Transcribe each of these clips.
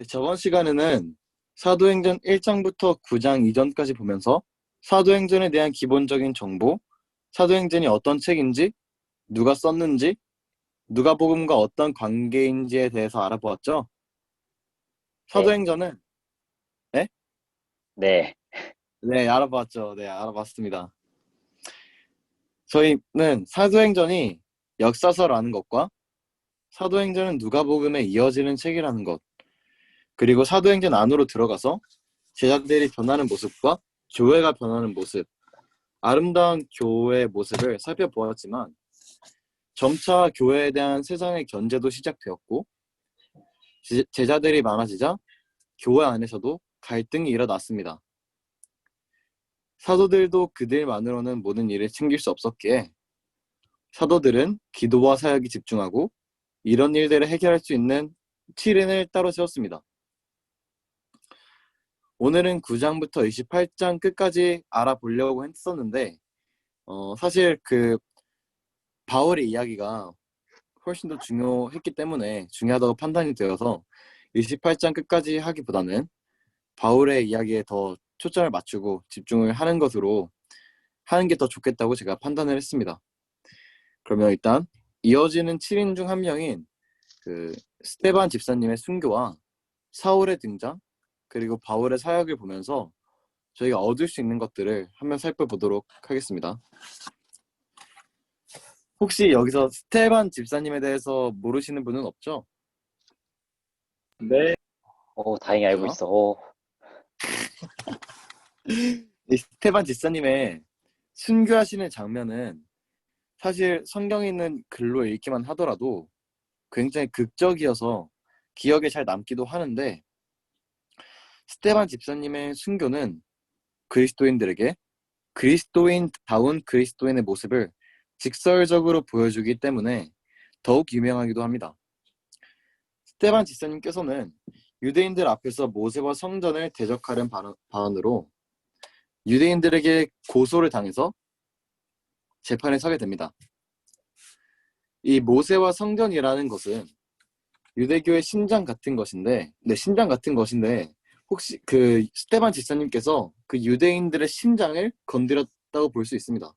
저번 시간에는 사도행전 1장부터 9장 이전까지 보면서 사도행전에 대한 기본적인 정보, 사도행전이 어떤 책인지, 누가 썼는지, 누가복음과 어떤 관계인지에 대해서 알아보았죠. 네, 사도행전은 네? 네, 네, 알아봤죠. 네, 알아봤습니다. 저희는 사도행전이 역사서라는 것과 사도행전은 누가복음에 이어지는 책이라는 것, 그리고 사도행전 안으로 들어가서 제자들이 변하는 모습과 교회가 변하는 모습, 아름다운 교회의 모습을 살펴보았지만 점차 교회에 대한 세상의 견제도 시작되었고 제자들이 많아지자 교회 안에서도 갈등이 일어났습니다. 사도들도 그들만으로는 모든 일을 챙길 수 없었기에 사도들은 기도와 사역에 집중하고 이런 일들을 해결할 수 있는 7인을 따로 세웠습니다. 오늘은 9장부터 28장 끝까지 알아보려고 했었는데 사실 바울의 이야기가 훨씬 더 중요했기 때문에 중요하다고 판단이 되어서 28장 끝까지 하기보다는 바울의 이야기에 더 초점을 맞추고 집중을 하는 것으로 하는 게 더 좋겠다고 제가 판단을 했습니다. 그러면 일단 이어지는 7인 중 한 명인 스테반 집사님의 순교와 사울의 등장 그리고 바울의 사역을 보면서 저희가 얻을 수 있는 것들을 한번 살펴보도록 하겠습니다. 혹시 여기서 스테반 집사님에 대해서 모르시는 분은 없죠? 네, 오, 다행히 알고 그죠? 있어. 오, 이 스테반 집사님의 순교하시는 장면은 사실 성경에 있는 글로 읽기만 하더라도 굉장히 극적이어서 기억에 잘 남기도 하는데 스테반 집사님의 순교는 그리스도인들에게 그리스도인다운 그리스도인의 모습을 직설적으로 보여주기 때문에 더욱 유명하기도 합니다. 스테반 집사님께서는 유대인들 앞에서 모세와 성전을 대적하는 발언으로 유대인들에게 고소를 당해서 재판에 서게 됩니다. 이 모세와 성전이라는 것은 유대교의 신장 같은 것인데, 네, 신장 같은 것인데, 혹시 스테반 집사님께서 그 유대인들의 심장을 건드렸다고 볼 수 있습니다.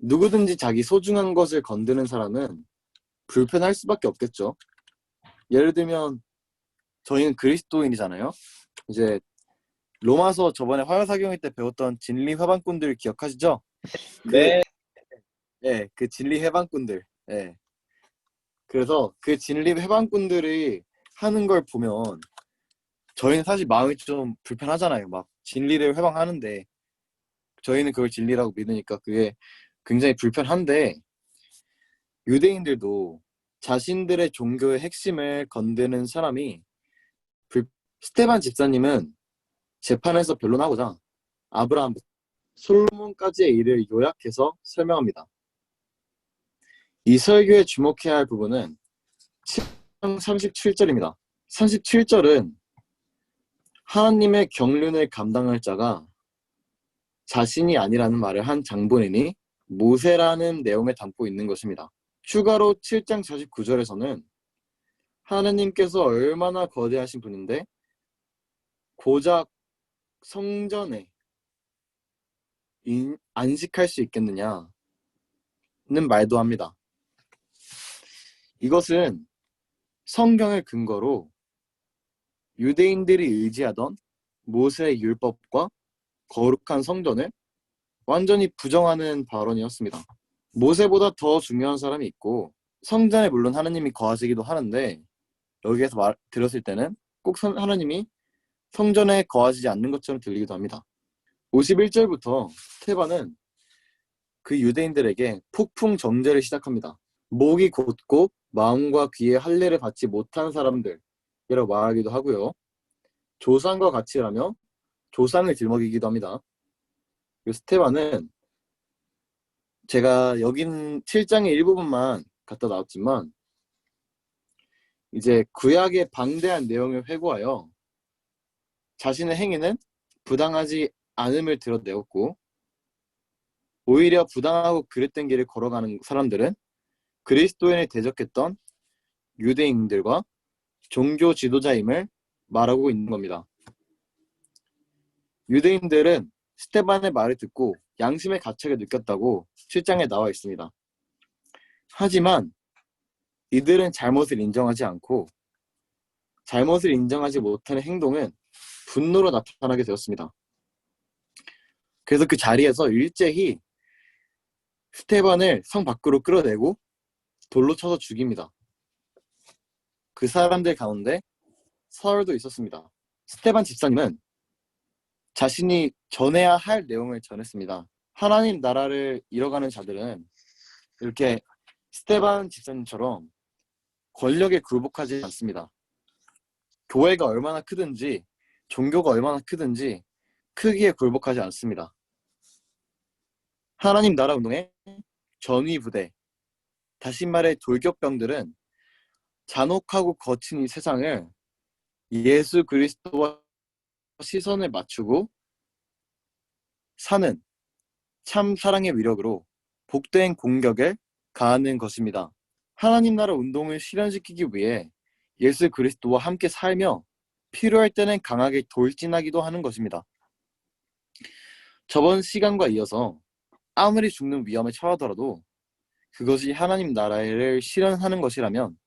누구든지 자기 소중한 것을 건드는 사람은 불편할 수밖에 없겠죠. 예를 들면 저희는 그리스도인이잖아요. 이제 로마서 저번에 화요사경일 때 배웠던 진리 회방꾼들 기억하시죠? 그, 네, 그 진리 회방꾼들. 예. 그래서 그 진리 회방꾼들이 하는 걸 보면 저희는 사실 마음이 좀 불편하잖아요. 막 진리를 회방하는데 저희는 그걸 진리라고 믿으니까 그게 굉장히 불편한데 유대인들도 자신들의 종교의 핵심을 건드는 사람이 스테반 집사님은 재판에서 변론하고자 아브라함, 솔로몬까지의 일을 요약해서 설명합니다. 이 설교에 주목해야 할 부분은 37절입니다. 37절은 하나님의 경륜을 감당할 자가 자신이 아니라는 말을 한 장본인이 모세라는 내용을 담고 있는 것입니다. 추가로 7장 49절에서는 하나님께서 얼마나 거대하신 분인데 고작 성전에 안식할 수 있겠느냐는 말도 합니다. 이것은 성경을 근거로 유대인들이 의지하던 모세의 율법과 거룩한 성전을 완전히 부정하는 발언이었습니다. 모세보다 더 중요한 사람이 있고 성전에 물론 하나님이 거하시기도 하는데 여기에서 들었을 때는 꼭 하나님이 성전에 거하시지 않는 것처럼 들리기도 합니다. 51절부터 스테반은 그 유대인들에게 폭풍 정죄를 시작합니다. 목이 곧고 마음과 귀에 할례를 받지 못한 사람들이라고 말하기도 하고요. 조상과 같이 일하며 조상을 들먹이기도 합니다. 스테반은 제가 여긴 7장의 일부분만 갖다 놨지만 이제 구약의 방대한 내용을 회고하여 자신의 행위는 부당하지 않음을 드러내었고 오히려 부당하고 그릇된 길을 걸어가는 사람들은 그리스도인을 대적했던 유대인들과 종교 지도자임을 말하고 있는 겁니다. 유대인들은 스테반의 말을 듣고 양심의 가책을 느꼈다고 7장에 나와 있습니다. 하지만 이들은 잘못을 인정하지 않고 잘못을 인정하지 못하는 행동은 분노로 나타나게 되었습니다. 그래서 그 자리에서 일제히 스테반을 성 밖으로 끌어내고 돌로 쳐서 죽입니다. 그 사람들 가운데 사울도 있었습니다. 스테반 집사님은 자신이 전해야 할 내용을 전했습니다. 하나님 나라를 잃어가는 자들은 이렇게 스테반 집사님처럼 권력에 굴복하지 않습니다. 교회가 얼마나 크든지 종교가 얼마나 크든지 크기에 굴복하지 않습니다. 하나님 나라 운동의 전위 부대, 다시 말해 돌격병들은 잔혹하고 거친 이 세상을 예수 그리스도와 시선을 맞추고 사는 참 사랑의 위력으로 복된 공격을 가하는 것입니다. 하나님 나라 운동을 실현시키기 위해 예수 그리스도와 함께 살며 필요할 때는 강하게 돌진하기도 하는 것입니다. 저번 시간과 이어서 아무리 죽는 위험에 처하더라도 그것이 하나님 나라를 실현하는 것이라면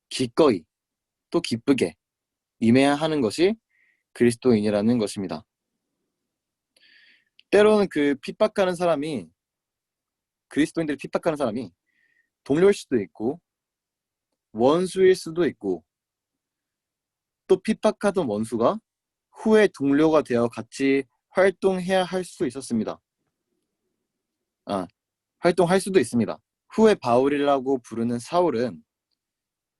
기꺼이 또 기쁘게 임해야 하는 것이 그리스도인이라는 것입니다. 때로는 그 핍박하는 사람이 그리스도인들을 핍박하는 사람이 동료일 수도 있고 원수일 수도 있고 또 핍박하던 원수가 후에 동료가 되어 같이 활동해야 할 수 있었습니다. 활동할 수도 있습니다. 후에 바울이라고 부르는 사울은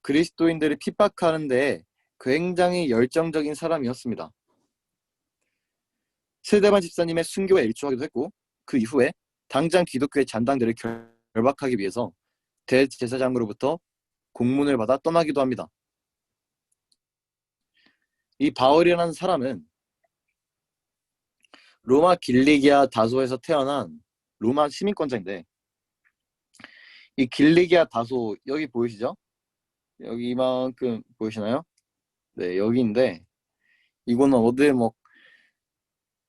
그리스도인들을 핍박하는 데 굉장히 열정적인 사람이었습니다. 스데반 집사님의 순교에 일조하기도 했고 그 이후에 당장 기독교의 잔당들을 결박하기 위해서 대제사장으로부터 공문을 받아 떠나기도 합니다. 이 바울이라는 사람은 로마 길리기아 다소에서 태어난 로마 시민권자인데 이 길리기아 다소 여기 보이시죠? 여기만큼 보이시나요? 네, 여기인데 이거는 어디 뭐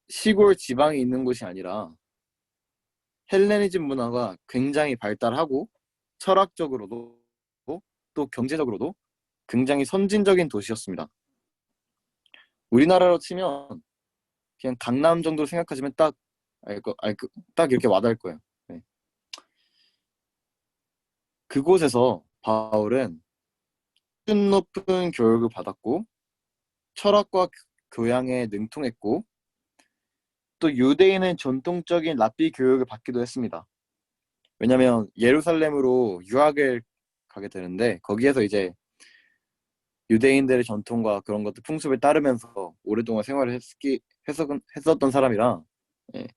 시골 지방에 있는 곳이 아니라 헬레니즘 문화가 굉장히 발달하고 철학적으로도 또 경제적으로도 굉장히 선진적인 도시였습니다. 우리나라로 치면 그냥 강남 정도 생각하시면 딱 이렇게 와닿을 거예요. 네. 그곳에서 바울은 수준 높은 교육을 받았고 철학과 교양에 능통했고 또 유대인은 전통적인 랍비 교육을 받기도 했습니다. 왜냐하면 예루살렘으로 유학을 가게 되는데 거기에서 이제 유대인들의 전통과 그런 것들 풍습을 따르면서 오랫동안 생활을 했었던 사람이라 예.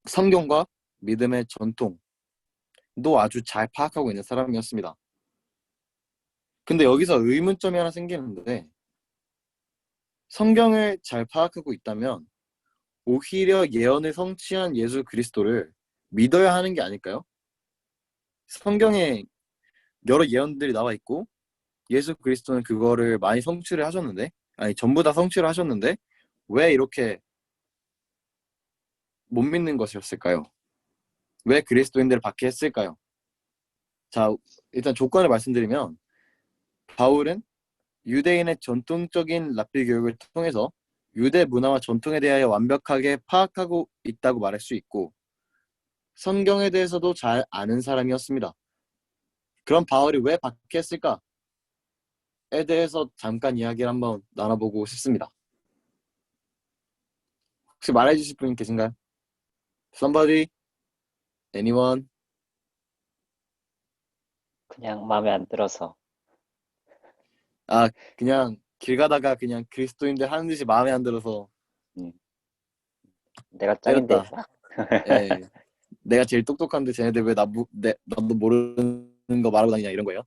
성경과 믿음의 전통도 아주 잘 파악하고 있는 사람이었습니다. 근데 여기서 의문점이 하나 생기는데 성경을 잘 파악하고 있다면 오히려 예언을 성취한 예수 그리스도를 믿어야 하는 게 아닐까요? 성경에 여러 예언들이 나와 있고 예수 그리스도는 그거를 많이 성취를 하셨는데 전부 다 성취를 하셨는데 왜 이렇게 못 믿는 것이었을까요? 왜 그리스도인들을 받게 했을까요? 자, 일단 조건을 말씀드리면 바울은 유대인의 전통적인 랍비 교육을 통해서 유대 문화와 전통에 대하여 완벽하게 파악하고 있다고 말할 수 있고 성경에 대해서도 잘 아는 사람이었습니다. 그럼 바울이 왜 받게 했을까에 대해서 잠깐 이야기를 한번 나눠보고 싶습니다. 혹시 말해 주실 분 계신가요? Somebody? Anyone? 그냥 마음에 안 들어서. 그냥 길 가다가 그냥 그리스도인들 하는 짓이 마음에 안 들어서 음, 내가 짱인데. 때렸다. 예, 내가 제일 똑똑한데 쟤네들 왜 나도 모르는 거 말하고 다니냐 이런 거예요.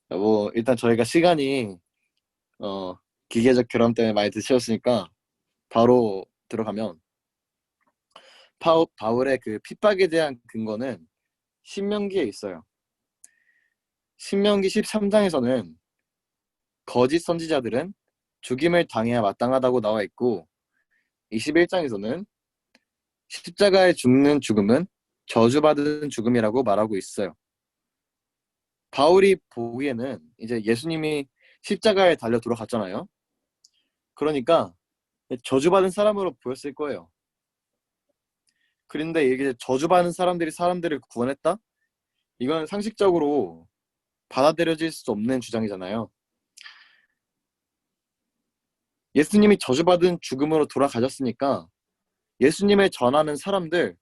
뭐 일단 저희가 시간이 기계적 결함 때문에 많이 늦추었으니까 바로 들어가면 바울의 그 핍박에 대한 근거는 신명기에 있어요. 신명기 13장에서는 거짓 선지자들은 죽임을 당해야 마땅하다고 나와 있고 21장에서는 십자가에 죽는 죽음은 저주받은 죽음이라고 말하고 있어요. 바울이 보기에는 이제 예수님이 십자가에 달려 돌아갔잖아요. 그러니까 저주받은 사람으로 보였을 거예요. 그런데 이게 저주받은 사람들이 사람들을 구원했다? 이건 상식적으로 받아들여질 수 없는 주장이잖아요. 예수님이 저주받은 죽음으로 돌아가셨으니까 예수님을 전하는 사람들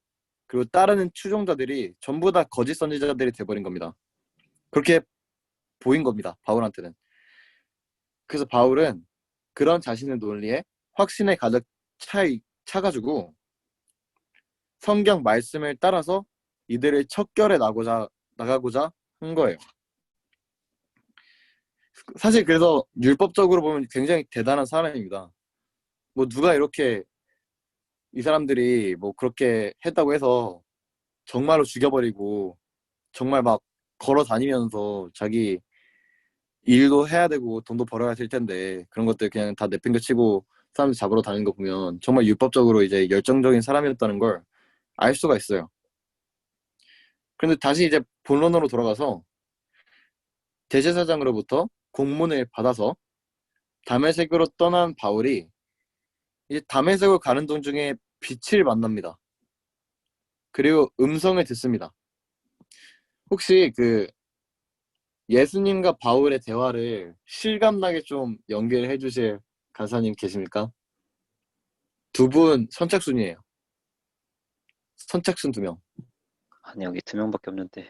그리고 따르는 추종자들이 전부 다 거짓 선지자들이 돼버린 겁니다. 그렇게 보인 겁니다. 바울한테는. 그래서 바울은 그런 자신의 논리에 확신에 가득 차가지고 성경 말씀을 따라서 이들을 척결해 나가고자 한 거예요. 사실 그래서 율법적으로 보면 굉장히 대단한 사람입니다. 뭐 누가 이렇게 이 사람들이 뭐 그렇게 했다고 해서 정말로 죽여버리고 정말 막 걸어 다니면서 자기 일도 해야 되고 돈도 벌어야 될 텐데 그런 것들 그냥 다 내팽개치고 사람 잡으러 다니는 거 보면 정말 율법적으로 이제 열정적인 사람이었다는 걸 알 수가 있어요. 그런데 다시 이제 본론으로 돌아가서 대제사장으로부터 공문을 받아서 다메섹으로 떠난 바울이 이제 다메섹으로 가는 도중에 빛을 만납니다. 그리고 음성을 듣습니다. 혹시 그 예수님과 바울의 대화를 실감나게 좀 연결해 주실 간사님 계십니까? 두 분 선착순이에요. 선착순 2명. 아니, 여기 2명밖에 없는데.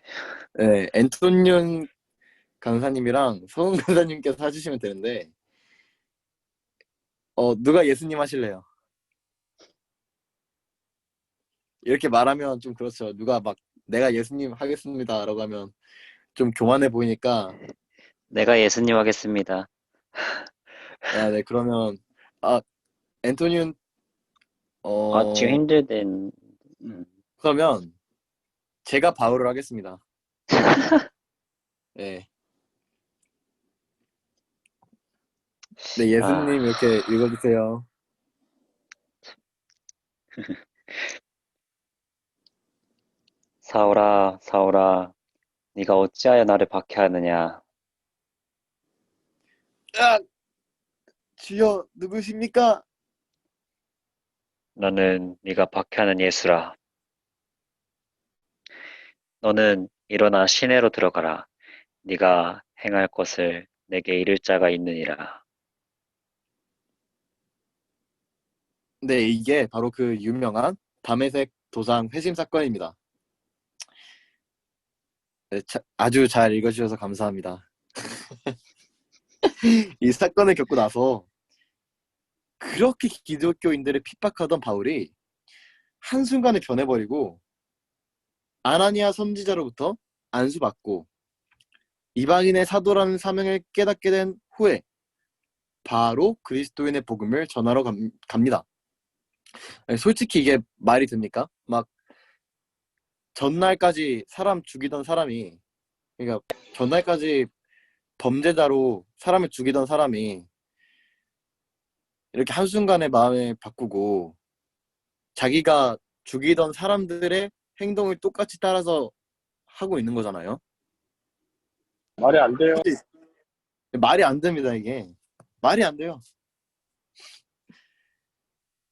네, 앤토니온 강사님이랑 서훈 강사님께서 해주시면 되는데 누가 예수님 하실래요? 이렇게 말하면 좀 그렇죠. 누가 막 내가 예수님 하겠습니다 라고 하면 좀 교만해 보이니까 내가 예수님 하겠습니다. 네 그러면 앤토니온 아, 지금 어 힘들된, 음. 그러면 제가 바울을 하겠습니다. 네. 네, 아, 예수님 이렇게 읽어주세요. 사울아, 사울아, 네가 어찌하여 나를 박해하느냐? 아, 주여 누구십니까? 너는 네가 박해하는 예수라. 너는 일어나 시내로 들어가라. 네가 행할 것을 내게 이를 자가 있느니라. 네, 이게 바로 그 유명한 담에색 도상 회심 사건입니다. 네, 아주 잘 읽어주셔서 감사합니다. 이 사건을 겪고 나서 그렇게 기독교인들을 핍박하던 바울이 한순간에 변해버리고 아나니아 선지자로부터 안수받고 이방인의 사도라는 사명을 깨닫게 된 후에 바로 그리스도인의 복음을 전하러 갑니다. 솔직히 이게 말이 됩니까? 막 전날까지 사람 죽이던 사람이 그러니까 전날까지 범죄자로 사람을 죽이던 사람이 이렇게 한순간에 마음을 바꾸고 자기가 죽이던 사람들의 행동을 똑같이 따라서 하고 있는 거잖아요. 말이 안 돼요. 말이 안 됩니다, 이게. 말이 안 돼요.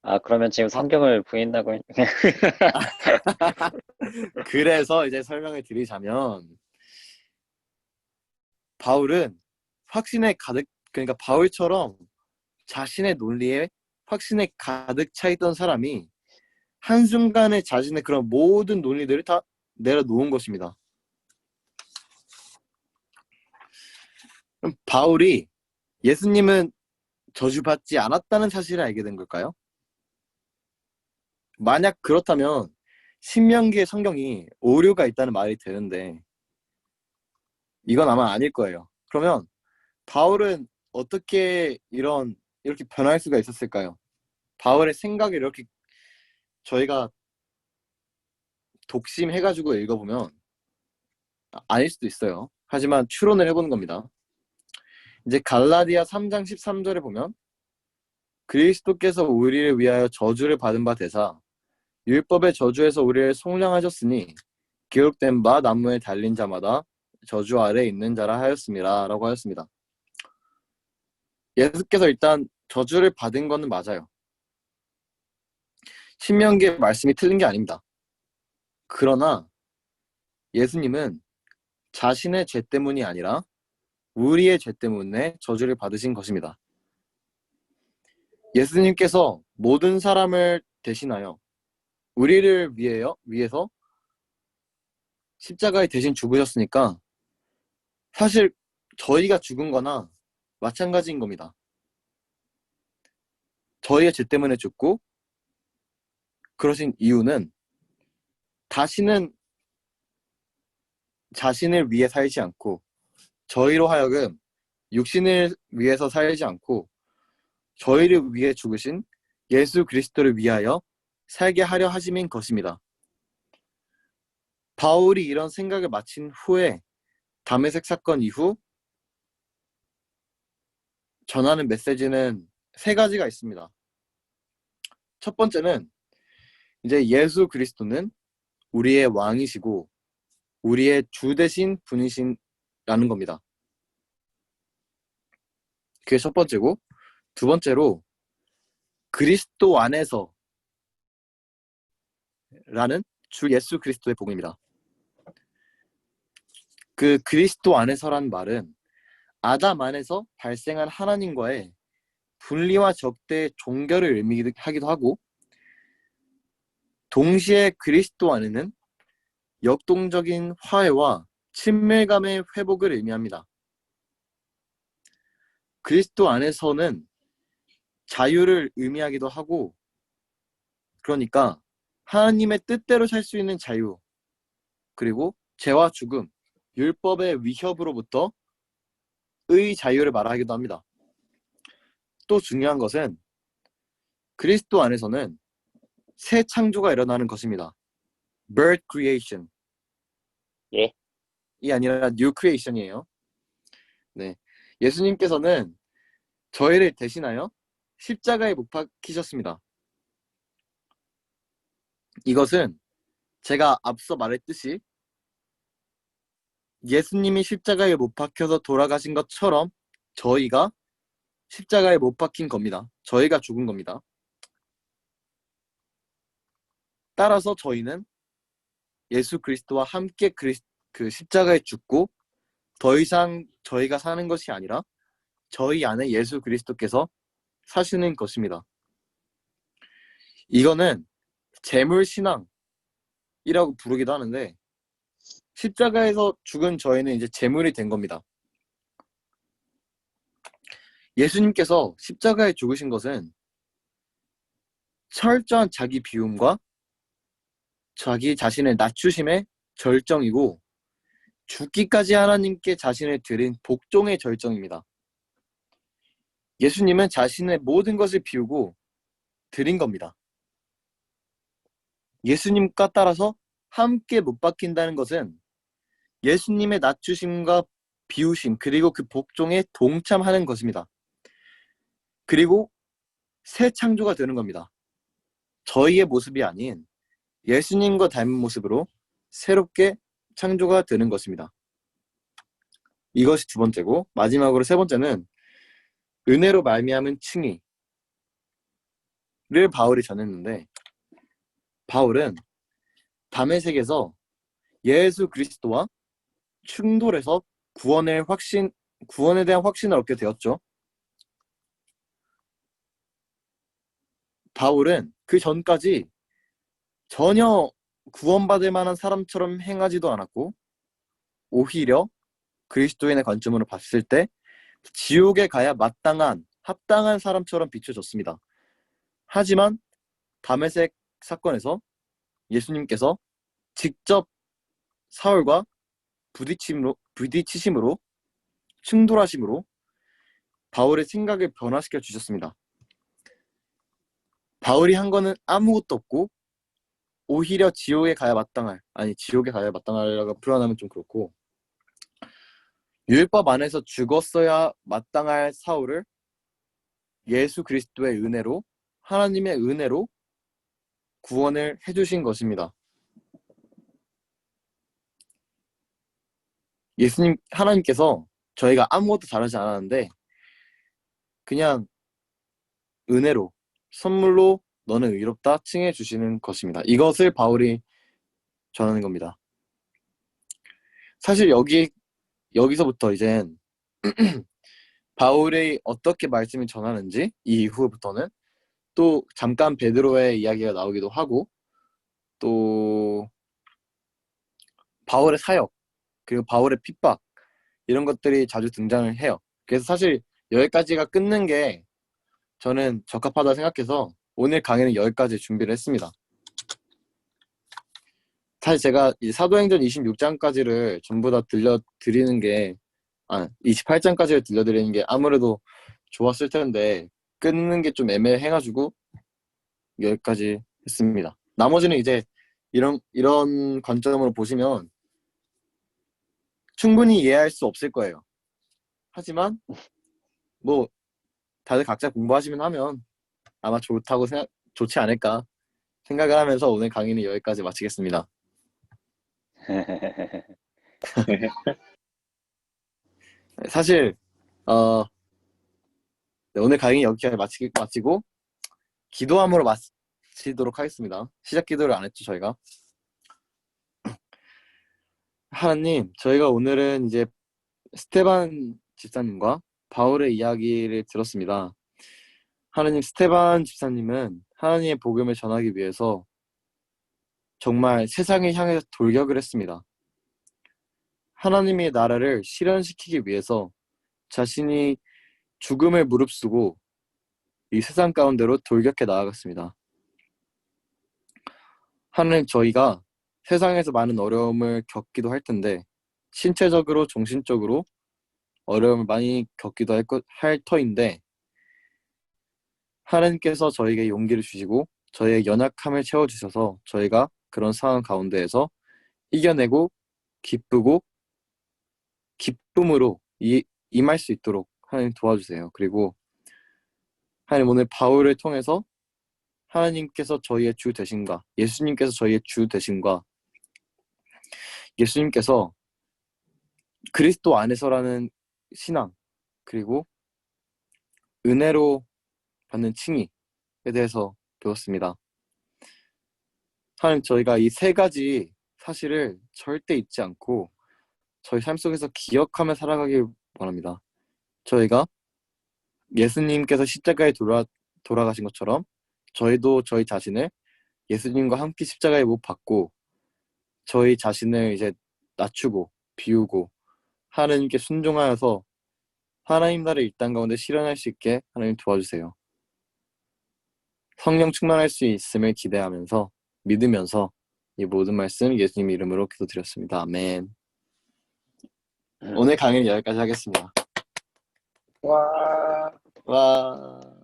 아, 그러면 지금 바- 성경을 부인하고 그래서 이제 설명을 드리자면 바울은 확신에 가득 그러니까 바울처럼 자신의 논리에 확신에 가득 차 있던 사람이 한순간에 자신의 그런 모든 논리들을 다 내려놓은 것입니다. 그럼 바울이 예수님은 저주받지 않았다는 사실을 알게 된 걸까요? 만약 그렇다면 신명기의 성경이 오류가 있다는 말이 되는데 이건 아마 아닐 거예요. 그러면 바울은 어떻게 이렇게 변할 수가 있었을까요? 바울의 생각이 이렇게 저희가 독심해가지고 읽어보면 아닐 수도 있어요. 하지만 추론을 해보는 겁니다. 이제 갈라디아 3장 13절에 보면 그리스도께서 우리를 위하여 저주를 받은 바 되사 율법의 저주에서 우리를 속량하셨으니 기록된 바 나무에 달린 자마다 저주 아래 있는 자라 하였습니다. 라고 하였습니다. 예수께서 일단 저주를 받은 것은 맞아요. 신명기의 말씀이 틀린 게 아닙니다. 그러나 예수님은 자신의 죄 때문이 아니라 우리의 죄 때문에 저주를 받으신 것입니다. 예수님께서 모든 사람을 대신하여 우리를 위해서 십자가에 대신 죽으셨으니까 사실 저희가 죽은 거나 마찬가지인 겁니다. 저희의 죄 때문에 죽고 그러신 이유는 다시는 자신을 위해 살지 않고 저희로 하여금 육신을 위해서 살지 않고 저희를 위해 죽으신 예수 그리스도를 위하여 살게 하려 하심인 것입니다. 바울이 이런 생각을 마친 후에 다메섹 사건 이후 전하는 메시지는 3가지가 있습니다. 첫 번째는 이제 예수 그리스도는 우리의 왕이시고 우리의 주 되신 분이신라는 겁니다. 그게 첫 번째고, 두 번째로 그리스도 안에서 라는 주 예수 그리스도의 복음입니다. 그 그리스도 안에서란 말은 아담 안에서 발생한 하나님과의 분리와 적대의 종결을 의미하기도 하고, 동시에 그리스도 안에는 역동적인 화해와 친밀감의 회복을 의미합니다. 그리스도 안에서는 자유를 의미하기도 하고, 그러니까 하나님의 뜻대로 살 수 있는 자유, 그리고 죄와 죽음, 율법의 위협으로부터 의 자유를 말하기도 합니다. 또 중요한 것은 그리스도 안에서는 새 창조가 일어나는 것입니다. birth creation. 예? 이 아니라 new creation이에요. 네. 예수님께서는 저희를 대신하여 십자가에 못 박히셨습니다. 이것은 제가 앞서 말했듯이 예수님이 십자가에 못 박혀서 돌아가신 것처럼 저희가 십자가에 못 박힌 겁니다. 저희가 죽은 겁니다. 따라서 저희는 예수 그리스도와 함께 그 십자가에 죽고 더 이상 저희가 사는 것이 아니라 저희 안에 예수 그리스도께서 사시는 것입니다. 이거는 재물신앙이라고 부르기도 하는데 십자가에서 죽은 저희는 이제 재물이 된 겁니다. 예수님께서 십자가에 죽으신 것은 철저한 자기 비움과 자기 자신을 낮추심의 절정이고 죽기까지 하나님께 자신을 드린 복종의 절정입니다. 예수님은 자신의 모든 것을 비우고 드린 겁니다. 예수님과 따라서 함께 못 박힌다는 것은 예수님의 낮추심과 비우심 그리고 그 복종에 동참하는 것입니다. 그리고 새 창조가 되는 겁니다. 저희의 모습이 아닌 예수님과 닮은 모습으로 새롭게 창조가 되는 것입니다. 이것이 두 번째고, 마지막으로 세 번째는 은혜로 말미암은 칭의를 바울이 전했는데, 바울은 다메섹에서 예수 그리스도와 충돌해서 구원에 대한 확신을 얻게 되었죠. 바울은 그 전까지 전혀 구원받을 만한 사람처럼 행하지도 않았고, 오히려 그리스도인의 관점으로 봤을 때 지옥에 가야 합당한 사람처럼 비춰졌습니다. 하지만 다메섹 사건에서 예수님께서 직접 사울과 부딪히심으로 충돌하심으로 바울의 생각을 변화시켜 주셨습니다. 바울이 한 거는 아무것도 없고 오히려 지옥에 가야 마땅할, 아니 지옥에 가야 마땅하라고 표현하면 좀 그렇고, 율법 안에서 죽었어야 마땅할 사울을 예수 그리스도의 은혜로, 하나님의 은혜로 구원을 해주신 것입니다. 하나님께서 저희가 아무것도 잘하지 않았는데 그냥 은혜로, 선물로 너는 의롭다 칭해 주시는 것입니다. 이것을 바울이 전하는 겁니다. 사실 여기서부터 이젠 바울이 어떻게 말씀을 전하는지 이 이후부터는 또 잠깐 베드로의 이야기가 나오기도 하고, 또 바울의 사역, 그리고 바울의 핍박, 이런 것들이 자주 등장을 해요. 그래서 사실 여기까지가 끊는 게 저는 적합하다 생각해서 오늘 강의는 여기까지 준비를 했습니다. 사실 제가 이 사도행전 26장까지를 전부 다 들려드리는 게, 28장까지를 들려드리는 게 아무래도 좋았을 텐데 끊는 게 좀 애매해가지고 여기까지 했습니다. 나머지는 이제 이런 관점으로 보시면 충분히 이해할 수 없을 거예요. 하지만 뭐 다들 각자 공부하시면 하면 아마 좋지 않을까 생각을 하면서 오늘 강의는 여기까지 마치겠습니다. 사실 네, 오늘 강의 여기까지 마치고 기도함으로 마치도록 하겠습니다. 시작 기도를 안 했죠, 저희가. 하나님, 저희가 오늘은 이제 스테반 집사님과 바울의 이야기를 들었습니다. 하나님, 스테반 집사님은 하나님의 복음을 전하기 위해서 정말 세상을 향해서 돌격을 했습니다. 하나님의 나라를 실현시키기 위해서 자신이 죽음을 무릅쓰고 이 세상 가운데로 돌격해 나아갔습니다. 하나님, 저희가 세상에서 많은 어려움을 겪기도 할 텐데 신체적으로 정신적으로 어려움을 많이 겪기도 할 터인데 하나님께서 저에게 용기를 주시고 저희의 연약함을 채워주셔서 저희가 그런 상황 가운데에서 이겨내고 기쁘고 기쁨으로 임할 수 있도록 하나님 도와주세요. 그리고 하나님, 오늘 바울을 통해서 하나님께서 저희의 주 되심과 예수님께서 저희의 주 되심과 예수님께서 그리스도 안에서라는 신앙, 그리고 은혜로 받는 칭의에 대해서 배웠습니다. 하나님, 저희가 이 세 가지 사실을 절대 잊지 않고 저희 삶 속에서 기억하며 살아가길 원합니다. 저희가 예수님께서 십자가에 돌아가신 것처럼 저희도 저희 자신을 예수님과 함께 십자가에 못 박고 저희 자신을 이제 낮추고 비우고 하나님께 순종하여서 하나님 나라를 이 땅 가운데 실현할 수 있게 하나님 도와주세요. 성령 충만할 수 있음을 기대하면서 믿으면서 이 모든 말씀 예수님 이름으로 기도드렸습니다. 아멘. 오늘 강의는 여기까지 하겠습니다. 와. 와.